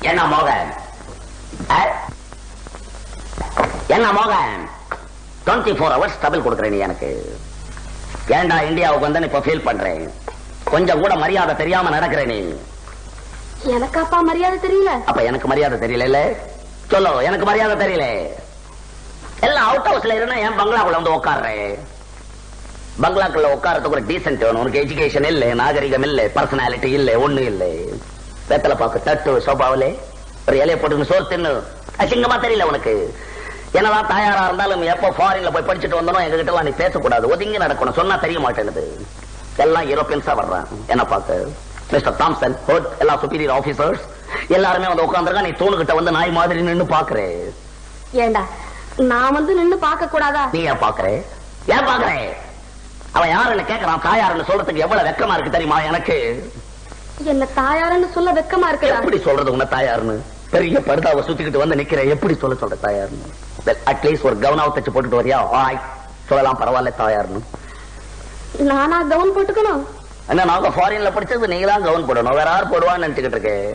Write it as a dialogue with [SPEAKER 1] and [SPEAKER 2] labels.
[SPEAKER 1] என்ன மோகன், என்ன மோகன் 24 hours டபுள் கொடுக்குறேன் நீ எனக்கு. ஏண்டா இந்தியாவுக்கு வந்து இப்ப ஃபீல் பண்றேன். கொஞ்சம் கூட மரியாதை தெரியாம நடக்கிறேன் நீ.
[SPEAKER 2] எனக்கு அப்பா மரியாதை தெரியல.
[SPEAKER 1] அப்ப எனக்கு மரியாதை தெரியல. சொல்லு, எனக்கு மரியாதை தெரியல. எல்லாம் அவுட் ஹவுஸ்ல இருந்தா என் பங்களாக்குள்ள வந்து உட்கார்றேன். பங்களாக்குள்ள உட்காரத்துக்கு ஒரு டீசென்ட் வேணும். உனக்கு எஜுகேஷன் இல்ல, நாகரிகம் இல்ல, பர்சனாலிட்டி இல்ல, ஒண்ணு இல்ல. வெத்தலை பாக்கு தட்டு சோபாவிலே ஒரு இலைய போட்டு சோறு தின்னு அசிங்கமா தெரியல உனக்கு. என்னதான் தாயாரா இருந்தாலும் எப்போ ஃபாரின்ல போய் படிச்சுட்டு வந்தோம் எங்க கிட்ட எல்லாம் நீ பேசக்கூடாது, ஒதுங்கி நடக்கணும். சொன்னா தெரிய மாட்டேங்குது. எல்லாம் யூரோப்பியன்ஸா வர்றான். என்ன பாக்க மிஸ்டர் தாம்சன், எல்லா சுப்பீரியர் ஆபீசர்ஸ் எல்லாருமே வந்து உட்கார்ந்துருக்கா. நீ தூணுகிட்ட வந்து நாய் மாதிரி நின்னு பாக்குறே.
[SPEAKER 2] ஏண்டா நான் வந்து நின்னு பார்க்க கூடாதா?
[SPEAKER 1] நீ ஏன் பாக்குறே? ஏன் பாக்குறே? அவன் யாருன்னு கேட்கறான். தாயாருன்னு சொல்றதுக்கு எவ்வளவு வெக்கமா இருக்கு தெரியுமா எனக்கு?
[SPEAKER 2] என்ன தாயாருன்னு சொல்ல வெக்கமா இருக்கு.
[SPEAKER 1] எப்படி சொல்றது உன்ன தாயாருன்னு? பெரிய படுதாவை சுத்திக்கிட்டு வந்து நிக்கிற, எப்படி சொல்ற தாயாருன்னு? அட்லீஸ்ட் ஒரு கவுனாவை தச்சு போட்டுட்டு வரியா? சொல்லலாம், பரவாயில்ல தாயாருன்னு.
[SPEAKER 2] நானா கவுன் போட்டுக்கணும்?
[SPEAKER 1] என்ன நாங்க ஃபாரின்ல படிச்சது நீங்களாம் கவுன் போடணும், வேற யார் போடுவான்னு நினைச்சுக்கிட்டு இருக்கேன்.